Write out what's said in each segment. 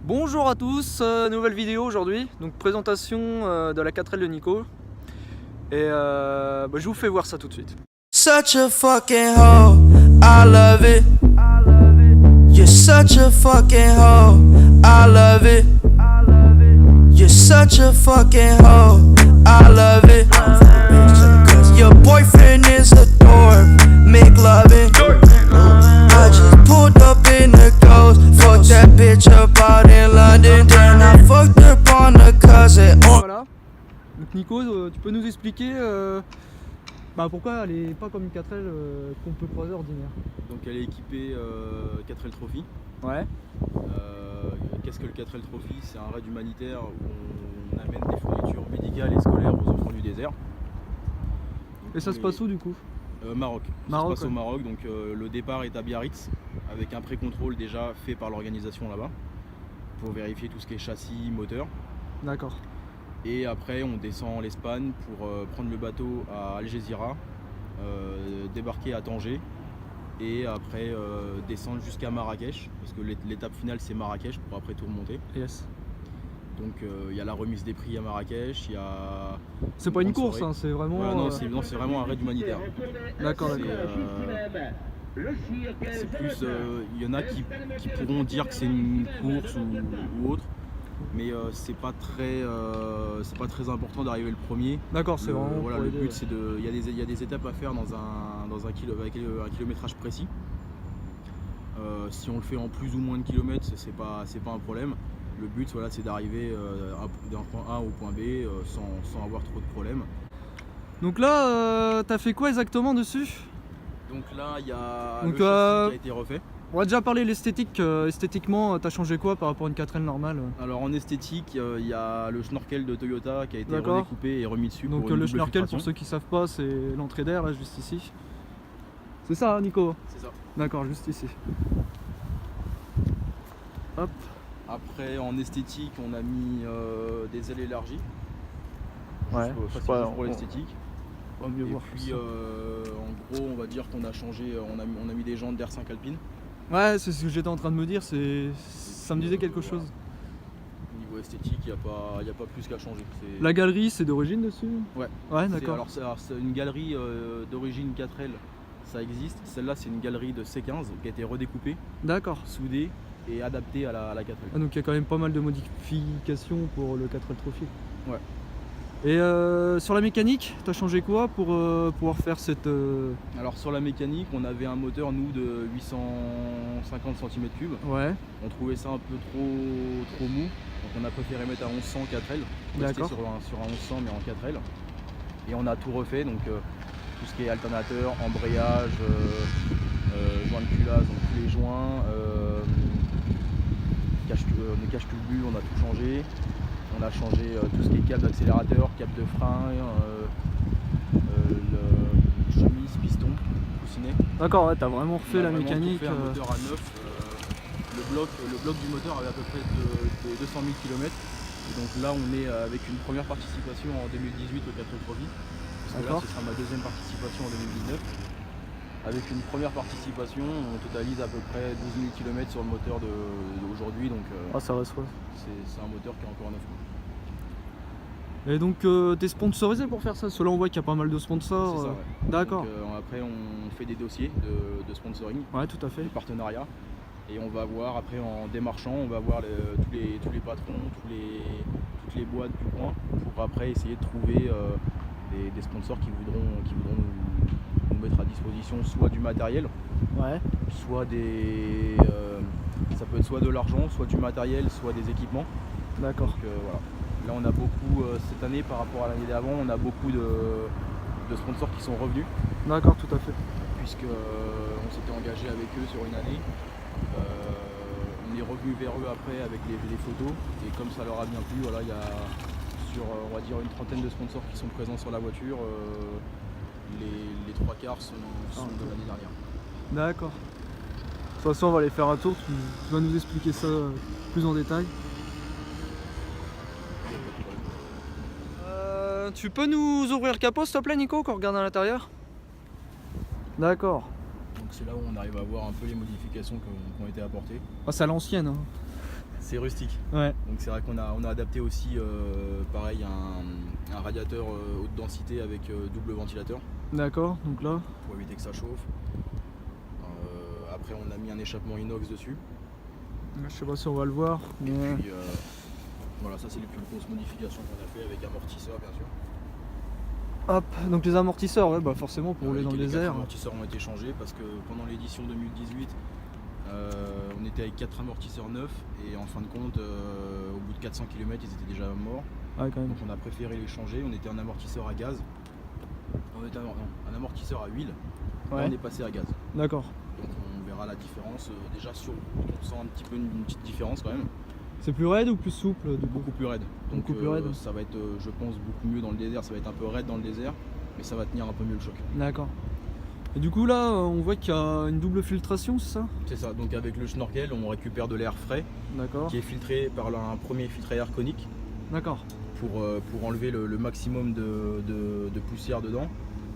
Bonjour à tous, nouvelle vidéo aujourd'hui, donc présentation de la 4L de Nico. Et je vous fais voir ça tout de suite. Such a fucking hoe, I love it. You're such a fucking hoe, I love it. You're such a fucking hoe, I love it. Cause your boyfriend is a dork, make loving. I just pulled up in the ghost, fucked that bitch up out in London. Then I fucked up on a cousin. Voilà, donc Nico, tu peux nous expliquer pourquoi elle est pas comme une 4L qu'on peut croiser ordinaire. Donc elle est équipée 4L Trophy. Ouais. Qu'est-ce que le 4L Trophy? C'est un raid humanitaire où on amène des fournitures médicales et scolaires aux enfants du désert. Donc, Et ça se passe où du coup? Maroc. Maroc, Ça se passe ouais. au Maroc, donc le départ est à Biarritz avec un pré-contrôle déjà fait par l'organisation là-bas pour vérifier tout ce qui est châssis, moteur. D'accord. Et après on descend en l'Espagne pour prendre le bateau à Algésiras, débarquer à Tanger et après descendre jusqu'à Marrakech, parce que l'étape finale c'est Marrakech pour après tout remonter. Yes. Donc il y a la remise des prix à Marrakech, il y a... C'est pas une grande course, soirée. hein, c'est vraiment... Voilà, non, c'est vraiment un raid humanitaire. D'accord, C'est, d'accord. c'est plus, il y en a qui pourront dire que c'est une course ou autre, mais c'est pas très important d'arriver le premier. D'accord, c'est vraiment Voilà, pour le aider, but ouais. c'est de, il y a des étapes à faire avec un kilométrage précis. Si on le fait en plus ou moins de kilomètres, c'est pas un problème. Le but voilà, c'est d'arriver d'un point A au point B sans avoir trop de problèmes. Donc là, t'as fait quoi exactement dessus? Donc là, il y a Donc, le châssis qui a été refait. On va déjà parler de l'esthétique. Esthétiquement, t'as changé quoi par rapport à une 4L normale? Alors en esthétique, il y a le snorkel de Toyota qui a été D'accord. redécoupé et remis dessus. Donc pour une le double snorkel, filtration. pour ceux qui savent pas, c'est l'entrée d'air là, juste ici. C'est ça, hein, Nico? C'est ça. D'accord, juste ici. Hop. Après en esthétique, on a mis des ailes élargies. Ouais, Juste pour l'esthétique. On va mieux Et voir. puis en gros, on va dire qu'on a changé, on a mis des jantes d'R5 Alpine. Ouais, c'est ce que j'étais en train de me dire, ça me disait quelque chose. Au niveau esthétique, il n'y a pas plus qu'à changer. La galerie, c'est d'origine dessus? Ouais. Ouais, C'est- d'accord. Alors c'est une galerie d'origine 4L, ça existe. Celle-là, c'est une galerie de C15 qui a été redécoupée, D'accord. soudée et adaptée à la 4L. Ah, donc il y a quand même pas mal de modifications pour le 4L Trophy. Ouais. Et sur la mécanique, t'as changé quoi pour pouvoir faire cette... Alors sur la mécanique, on avait un moteur nous de 850 cm3. Ouais, On trouvait ça un peu trop mou, donc on a préféré mettre à 1100 4L. Rester D'accord. sur un 1100 mais en 4L. Et on a tout refait, donc tout ce qui est alternateur, embrayage, joint de culasse, donc tous les joints, les caches tubules, on a tout changé. On a changé tout ce qui est câble d'accélérateur, câble de frein, chemise, piston, coussinet. d'accord, ouais, t'as vraiment refait On a la vraiment tout mécanique. fait, un moteur à neuf. Le bloc du moteur avait à peu près de 200 000 km. Et donc là, on est avec une première participation en 2018 au 4L Trophy. Parce que là, D'accord. ce sera ma deuxième participation en 2019. Avec une première participation, on totalise à peu près 12 000 km sur le moteur d'aujourd'hui. Donc Ah, ça reste, ouais. c'est un moteur qui est encore neuf. Et donc t'es sponsorisé pour faire ça? Parce que là on voit qu'il y a pas mal de sponsors. C'est ça, ouais. D'accord. Donc, après, on fait des dossiers de sponsoring, Ouais, tout à fait. des partenariats. Et on va voir, après en démarchant, on va voir tous les patrons, toutes les boîtes du coin pour après essayer de trouver des sponsors qui voudront nous mettre à disposition soit du matériel, Ouais. soit ça peut être soit de l'argent, soit du matériel, soit des équipements. D'accord. Donc voilà. Là on a beaucoup, cette année par rapport à l'année d'avant, on a beaucoup de sponsors qui sont revenus D'accord, tout à fait. puisque on s'était engagé avec eux sur une année. On est revenu vers eux après avec les photos et comme ça leur a bien plu, voilà, il y a sur on va dire une trentaine de sponsors qui sont présents sur la voiture. Les trois quarts sont de l'année dernière. D'accord. De toute façon, on va aller faire un tour, tu vas nous expliquer ça plus en détail. Tu peux nous ouvrir le capot s'il te plaît Nico, qu'on regarde à l'intérieur? D'accord. Donc c'est là où on arrive à voir un peu les modifications qui ont été apportées. Ah, c'est à l'ancienne. Hein. C'est rustique. Ouais. Donc c'est vrai qu'on a adapté aussi pareil un radiateur haute densité avec double ventilateur D'accord, donc là. pour éviter que ça chauffe. Après on a mis un échappement inox dessus. Je sais pas si on va le voir. Et Mais... puis voilà, ça c'est les plus grosses modifications qu'on a fait avec amortisseur bien sûr. Hop, donc les amortisseurs, ouais, bah forcément pour rouler dans le Les désert. 4 amortisseurs ont été changés parce que pendant l'édition 2018 on était avec 4 amortisseurs neufs et en fin de compte au bout de 400 km ils étaient déjà morts. Ouais, quand même. Donc on a préféré les changer, on était un amortisseur à gaz. On était un amortisseur à huile, là, Ouais. on est passé à gaz. D'accord. Donc on verra la différence. Déjà sur route on sent un petit peu une petite différence quand même. C'est plus raide ou plus souple du coup? Beaucoup plus raide. Donc Beaucoup plus raide. ça va être je pense beaucoup mieux dans le désert, ça va être un peu raide dans le désert, mais ça va tenir un peu mieux le choc. D'accord. Et du coup là, on voit qu'il y a une double filtration, c'est ça? C'est ça, donc avec le schnorkel on récupère de l'air frais D'accord. qui est filtré par un premier filtre à air conique D'accord. pour enlever le maximum de poussière dedans,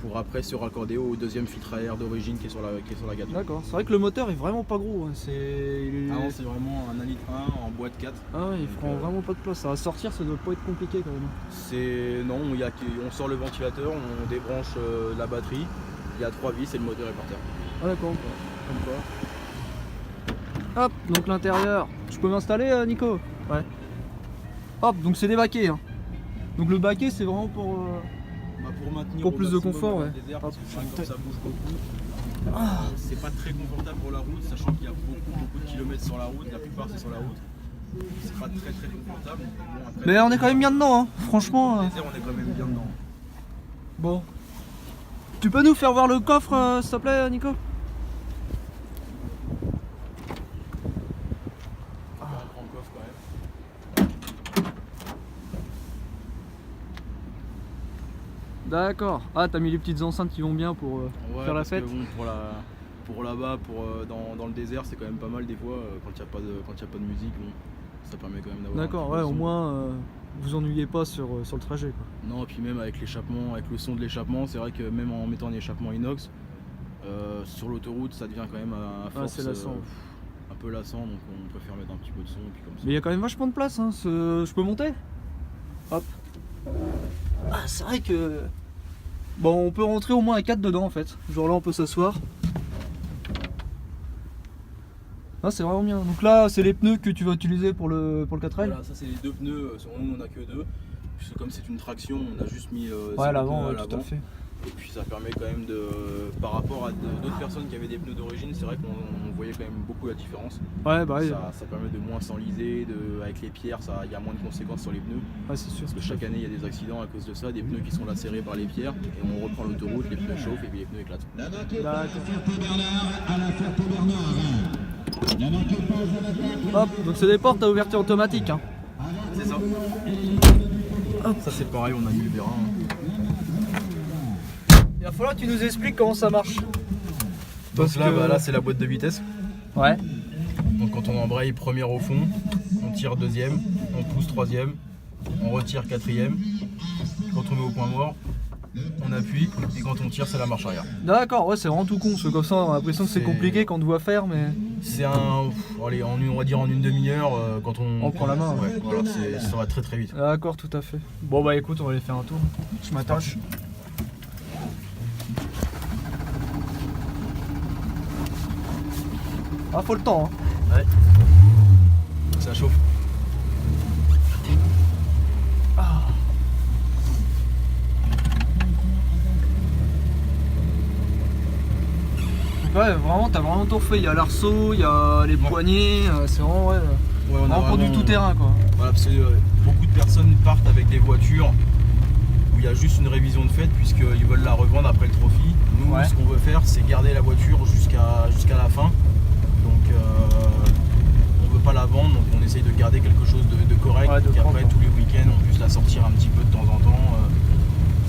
pour après se raccorder au deuxième filtre à air d'origine qui est sur la gâteau. D'accord. C'est vrai que le moteur est vraiment pas gros. Hein. Ah non, c'est vraiment un 1,1 litre en boîte 4. Ah ouais, il Donc, prend vraiment pas de place. Ça va sortir, ça doit pas être compliqué quand même. Non, on sort le ventilateur, on débranche la batterie, il y a 3 vis et le moteur est par terre. Ah d'accord. Comme quoi. Hop, donc l'intérieur. Je peux m'installer, Nico? Ouais. Hop, donc c'est des baquets. Hein. Donc le baquet, c'est vraiment pour. Pour maintenir Pour au plus de maximum confort, dans le ouais. désert, parce que Hop. c'est vrai que comme ça bouge beaucoup. C'est pas très confortable pour la route, sachant qu'il y a beaucoup de kilomètres sur la route, la plupart c'est sur la route. C'est pas très confortable. Bon, après, Mais on est quand même bien dedans, hein. Franchement. dans le désert, on est quand même bien dedans. Bon. Tu peux nous faire voir le coffre, s'il te plaît, Nico? Un grand coffre quand même. D'accord. Ah, t'as mis les petites enceintes qui vont bien pour Ouais, faire la parce que fête. bon, pour là-bas, dans le désert, c'est quand même pas mal des fois quand il n'y a pas de musique. Bon, ça permet quand même d'avoir. D'accord, ouais, au moins vous ennuyez pas sur le trajet quoi. Non, et puis même avec l'échappement, avec le son de l'échappement, c'est vrai que même en mettant un échappement inox, sur l'autoroute, ça devient quand même à force c'est lassant. un peu lassant, donc on préfère mettre un petit peu de son et puis comme ça. Mais il y a quand même vachement de place, hein. Je peux monter? Hop. Ah, c'est vrai que. Bon, on peut rentrer au moins à 4 dedans en fait. Genre là, on peut s'asseoir. Ah, c'est vraiment bien. Donc là, c'est les pneus que tu vas utiliser pour le 4L. Voilà, ça c'est les deux pneus, sur nous on a que deux. Puisque comme c'est une traction, on a juste mis Ouais, ces l'avant, pneus à tout à l'avant. fait. Et puis ça permet quand même par rapport à d'autres personnes qui avaient des pneus d'origine, c'est vrai qu'on voyait quand même beaucoup la différence. Ouais, bah oui. Ça permet de moins s'enliser, avec les pierres, il y a moins de conséquences sur les pneus. Ouais, c'est sûr. Parce que chaque année il y a des accidents à cause de ça, des pneus qui sont lacérés par les pierres, et on reprend l'autoroute, les pneus chauffent et puis les pneus éclatent. Hop, donc c'est des portes à ouverture automatique. Hein. C'est ça. Ça c'est pareil, on a mis le vérin. Il va falloir que tu nous expliques comment ça marche. Donc là c'est la boîte de vitesse. Ouais. Donc quand on embraye première au fond, on tire deuxième, on pousse troisième, on retire quatrième. Quand on est au point mort, on appuie et quand on tire c'est la marche arrière. D'accord, ouais, c'est vraiment tout con, parce que comme ça on a l'impression que c'est compliqué quand on doit faire, mais. C'est allez, on va dire en une demi-heure quand On prend la main. Ouais, voilà, ça va très vite. D'accord, tout à fait. Bon bah écoute, on va aller faire un tour. Je m'attache. Ah, faut le temps, hein. Ouais. Ça chauffe. Ouais, vraiment, t'as vraiment tout refait. Il y a l'arceau, il y a les poignées, c'est vraiment, ouais, Ouais, on a vraiment pour du tout terrain, quoi. Voilà, parce que beaucoup de personnes partent avec des voitures où il y a juste une révision de fête puisqu'ils veulent la revendre après le trophy. Nous, Ouais. ce qu'on veut faire, c'est garder la voiture jusqu'à la fin. Donc, on veut pas la vendre, donc on essaye de garder quelque chose de correct, Ouais, de qu'après propre. tous les week-ends on puisse la sortir un petit peu de temps en temps.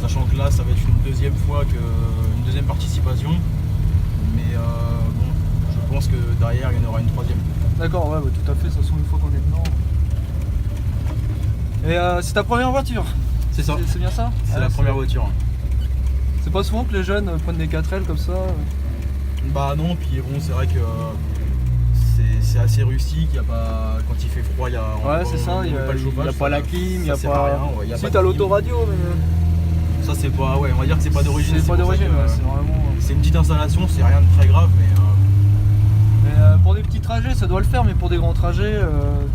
Sachant que là, ça va être une deuxième participation. Mais bon, je pense que derrière, il y en aura une troisième. D'accord, ouais, bah, tout à fait, de toute façon, une fois qu'on est dedans. Et c'est ta première voiture? C'est ça. C'est bien ça? C'est la première voiture. C'est pas souvent que les jeunes prennent des 4L comme ça. Bah non, puis bon, c'est vrai que c'est assez rustique, y a pas, quand il fait froid, Ouais, c'est ça, il n'y a, pas le chauffage. y a pas la clim, il n'y a sert à pas. rien, ouais, y a Si pas de t'as clim. l'autoradio, mais. Ça c'est pas, ouais, on va dire que c'est pas d'origine. C'est pas pour ça d'origine, que, ouais, c'est vraiment. c'est une petite installation, c'est rien de très grave, mais Pour des petits trajets, ça doit le faire, mais pour des grands trajets,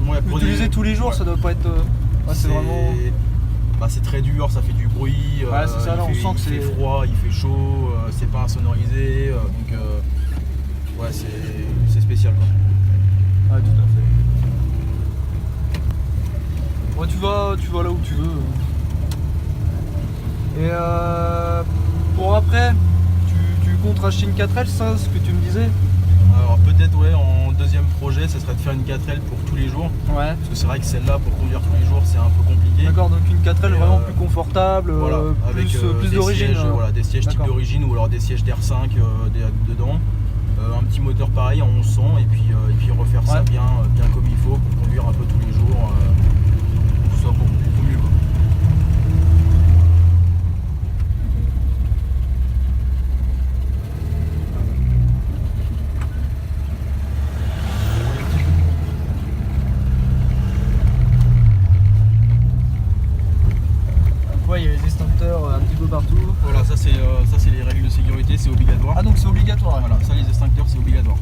ouais, pour utiliser des- tous les jours, ouais. ça doit pas être. Ouais, c'est vraiment. Bah, c'est très dur, ça fait du bruit, Ouais, c'est ça, là, on sent que il fait c'est- froid, il fait chaud, c'est pas insonorisé, donc ouais, c'est spécial quoi. Ouais, tout à fait. Ouais, tu vas là où tu veux. Et pour après, tu comptes racheter une 4L, ça, ce que tu me disais? Alors peut-être ouais, en deuxième projet, ce serait de faire une 4L pour tous les jours, Ouais. parce que c'est vrai que celle-là, pour conduire tous les jours, c'est un peu compliqué. D'accord, donc une 4L Et, vraiment plus confortable, Voilà, avec plus des d'origine. sièges, voilà, des sièges type D'accord. d'origine ou alors des sièges d'R5 dedans. Un petit moteur pareil en 1100 et puis refaire ça Ouais. bien comme il faut pour conduire un peu tous les jours, pour que ce soit beaucoup mieux quoi. Ouais, il y a les extincteurs un petit peu partout. Voilà, ça c'est les règles de sécurité, c'est obligatoire. Ah, donc c'est obligatoire. Voilà, ça les extincteurs c'est obligatoire.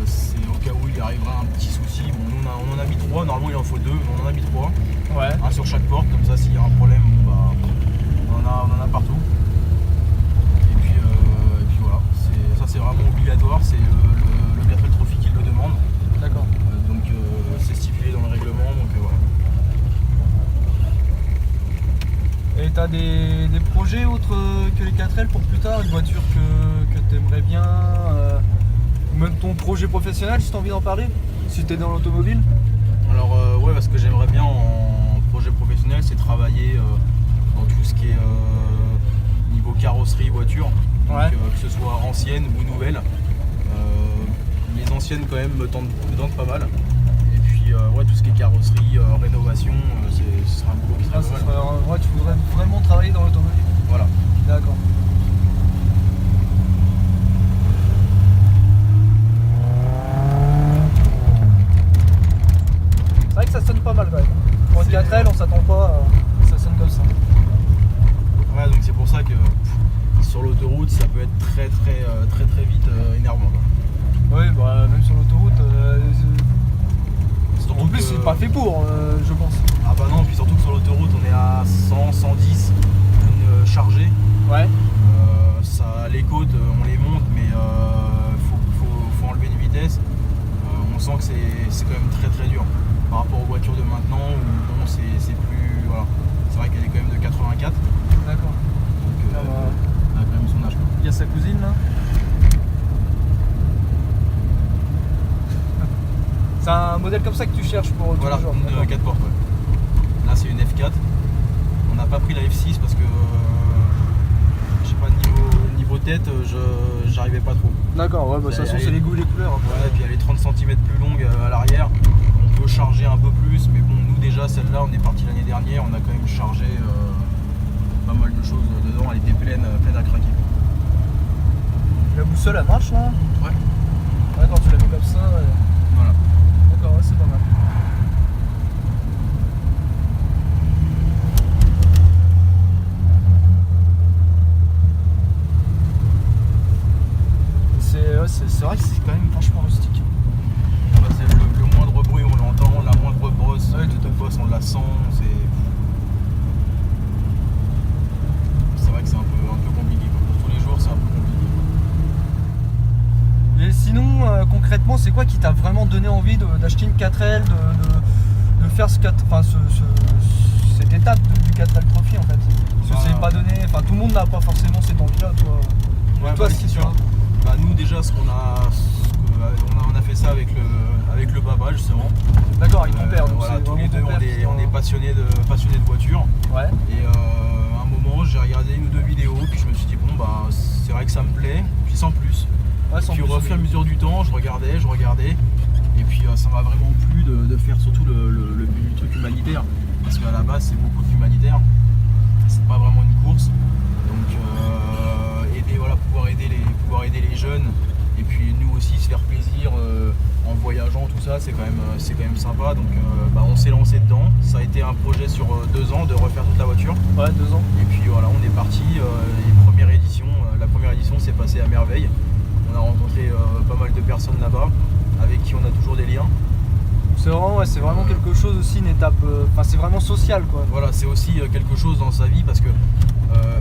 C'est au cas où il arrivera un petit souci. Bon, nous, on en a mis 3, normalement il en faut 2, mais on en a mis 3. Ouais. Un sur chaque porte, comme ça s'il y a un problème, bon, bah, on en a partout. Et puis voilà, ça c'est vraiment obligatoire, c'est le 4L Trophy qui le demande. D'accord. Donc c'est stipulé dans le règlement, donc voilà. Et t'as des projets autres que les 4L pour plus tard, une voiture que t'aimerais bien, ou même ton projet professionnel si t'as envie d'en parler, si t'es dans l'automobile? Alors ouais, ce que j'aimerais bien en projet professionnel, c'est travailler dans tout ce qui est niveau carrosserie voiture, donc, Ouais. que ce soit ancienne ou nouvelle. Les anciennes quand même me tentent pas mal. Et puis ouais, tout ce qui est carrosserie, rénovation, ce sera un boulot qui Ah, serait ça pas mal. serait- ouais, tu voudrais vraiment travailler dans l'automobile. Voilà. D'accord. C'est vrai que ça sonne pas mal quand même. Pour une C'est- 4L, on s'attend pas à que ça sonne comme ça. Ouais, donc c'est pour ça que sur l'autoroute, ça peut être très vite énervant, quoi. Oui, bah, même sur l'autoroute, Surtout en plus que- c'est pas fait pour, je pense. Ah bah non, puis surtout que sur l'autoroute, on est à 100, 110, une chargée. Ouais. Ça, les côtes, on les monte, mais faut enlever une vitesse. On sent que c'est quand même très dur par rapport aux voitures de maintenant où bon, c'est plus. Voilà. C'est vrai qu'elle est quand même de 84, donc D'accord. Ah bah, elle a quand même son âge. il y a sa cousine là. C'est un modèle comme ça que tu cherches pour tous Voilà, les jours. une d'accord. 4 portes. Ouais. Là, c'est une F4. On n'a pas pris la F6 parce que je sais pas, niveau tête, j'arrivais pas trop. D'accord, ouais, bah, de toute façon Elle c'est est- les goûts et les couleurs. après. Ouais, et puis elle est 30 cm plus longue à l'arrière. On peut charger un peu plus, mais bon, nous déjà, celle-là, on est parti l'année dernière, on a quand même chargé pas mal de choses dedans. Elle était pleine à craquer. La boussole elle marche là? Ouais, Ouais, quand tu la mets comme ça, ouais. voilà. D'accord, ouais, c'est pas mal. C'est vrai que c'est quand même vachement rustique. Bah, c'est le moindre bruit, on l'entend, la moindre brosse Ouais, tout de bosse, on la sent. C'est vrai que c'est un peu compliqué, quoi. Pour tous les jours, c'est un peu compliqué. Et sinon, concrètement, c'est quoi qui t'a vraiment donné envie d'acheter une 4L, de faire cette étape du 4L Trophy en fait? Parce que c'est pas donné, enfin tout le monde n'a pas forcément cette envie-là, toi. Ouais, toi, bah, si c'est tu sûr. vois. Bah, nous déjà, on a fait ça avec le papa justement. D'accord, avec ton père. Donc Voilà, c'est tous les vraiment deux, ton père qui on est passionnés de voitures. Ouais. Et à un moment, j'ai regardé une ou deux vidéos, puis je me suis dit bon bah c'est vrai que ça me plaît, puis sans plus. Ouais, sans Puis plus, au fur et à oui. mesure du temps, je regardais, et puis ça m'a vraiment plu de faire surtout le truc humanitaire, parce qu'à la base c'est beaucoup d'humanitaire, c'est pas vraiment une course, donc pouvoir aider les jeunes Et puis nous aussi se faire plaisir en voyageant, tout ça, c'est quand même sympa. Donc on s'est lancé dedans. Ça a été un projet sur 2 ans de refaire toute la voiture. Ouais, 2 ans. Et puis voilà, on est parti. La première édition s'est passée à merveille. On a rencontré pas mal de personnes là-bas avec qui on a toujours des liens. C'est vraiment quelque chose aussi, une étape. C'est vraiment social quoi. Voilà, c'est aussi quelque chose dans sa vie parce que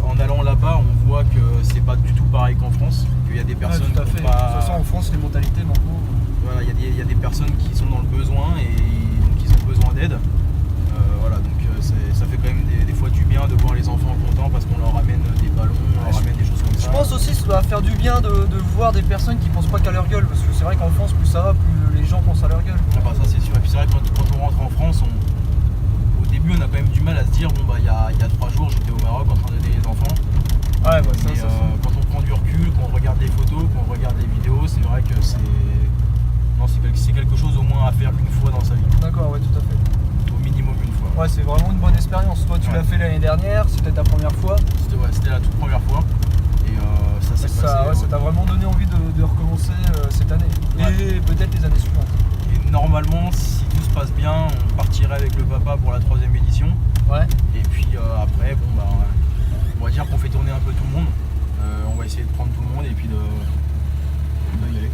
en allant là-bas, on voit que c'est pas du tout pareil qu'en France. Qu'il y a des personnes tout à fait. qui ont pas. De toute façon, en France, les mentalités maintenant. Voilà, il y a des personnes qui sont dans le besoin et donc ils ont besoin d'aide. Voilà, donc ça fait quand même des fois du bien de voir les enfants contents parce qu'on leur ramène des ballons, on leur ramène des choses comme ça. Je pense aussi que ça doit faire du bien de voir des personnes qui pensent pas qu'à leur gueule, parce que c'est vrai qu'en France, plus ça va, plus les gens pensent à leur gueule. Ah bah ça c'est sûr. Et puis c'est vrai que quand on rentre en France, au début on a quand même du mal à se dire bon bah il y a 3 jours j'étais au Maroc en train d'aider les enfants. Ouais, bah Mais, quand on prend du recul, qu'on regarde les photos, qu'on regarde les vidéos, c'est vrai que c'est quelque chose au moins à faire une fois dans sa vie. D'accord, ouais, tout à fait. Au minimum une fois. Ouais, c'est vraiment une bonne expérience. Toi, tu l'as fait l'année dernière, c'était ta première fois. C'était la toute première fois. Et ça s'est passé. Ça t'a vraiment donné envie de recommencer cette année. Et peut-être les années suivantes. Et normalement, si tout se passe bien, on partirait avec le papa pour la 3e édition. Ouais. Et puis après, on va dire qu'on fait tourner un peu tout le monde. On va essayer de prendre tout le monde et puis de y aller.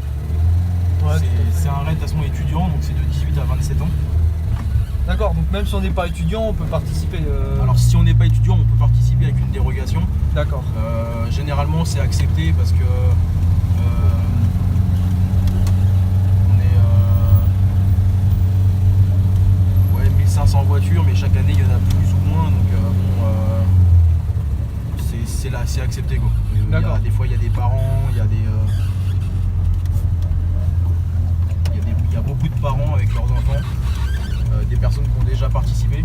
Ouais, c'est un raid de toute façon étudiant, donc c'est de 18 à 27 ans. D'accord, donc même si on n'est pas étudiant, on peut participer. Alors si on n'est pas étudiant, on peut participer avec une dérogation. D'accord. Généralement c'est accepté parce que on est 1500 voitures, mais chaque année il y en a plus ou moins, donc c'est accepté quoi. Des fois il y a des parents, il y a beaucoup de parents avec leurs enfants, des personnes qui ont déjà participé.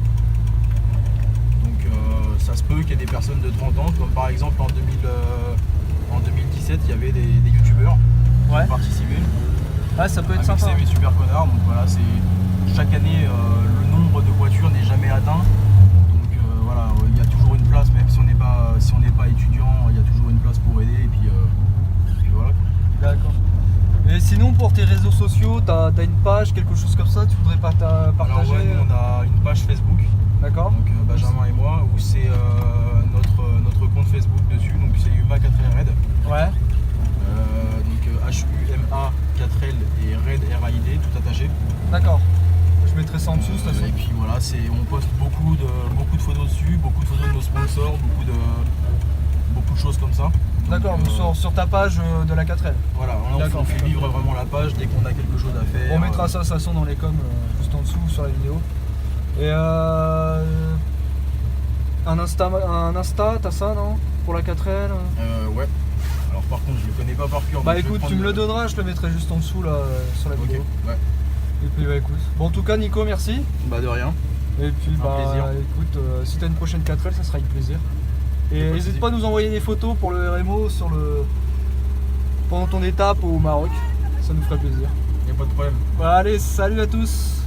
Donc ça se peut qu'il y ait des personnes de 30 ans, comme par exemple en 2017 il y avait des youtubeurs qui ont participé. Ouais, ça peut être avec sympa. Seb et Super Connard, donc voilà, chaque année le nombre de voitures n'est jamais atteint. Donc voilà, il y a toujours une place, même si on n'est pas étudiant, il y a toujours une place pour aider et puis voilà. D'accord. Et sinon pour tes réseaux sociaux, t'as une page, quelque chose comme ça, tu voudrais partager? Alors ouais, nous, on a une page Facebook. D'accord. Donc Benjamin et moi, où c'est notre compte Facebook dessus, donc c'est Huma 4L Raid. Ouais. Donc HUMA 4L et Raid RAID, tout attaché. D'accord. Je mettrai ça en dessous de toute façon. Et puis voilà, on poste beaucoup de photos dessus, beaucoup de photos de nos sponsors, beaucoup de choses comme ça. D'accord, sur ta page de la 4L. Voilà, on fait vivre vraiment la page dès qu'on a quelque chose à faire. On mettra ça de toute façon dans les coms juste en dessous sur la vidéo. Et un Insta, t'as ça non? Pour la 4L? Ouais. Alors par contre je le connais pas par cœur. Bah écoute, tu me le donneras, je le mettrai juste en dessous là sur la vidéo. Ouais. Et puis bah écoute. Bon en tout cas Nico, merci. Bah de rien. Et puis plaisir. Écoute, si t'as une prochaine 4L, ça sera avec plaisir. Et n'hésite pas à nous envoyer des photos pour le RMO pendant ton étape au Maroc, ça nous ferait plaisir. Y a pas de problème. Bah allez, salut à tous.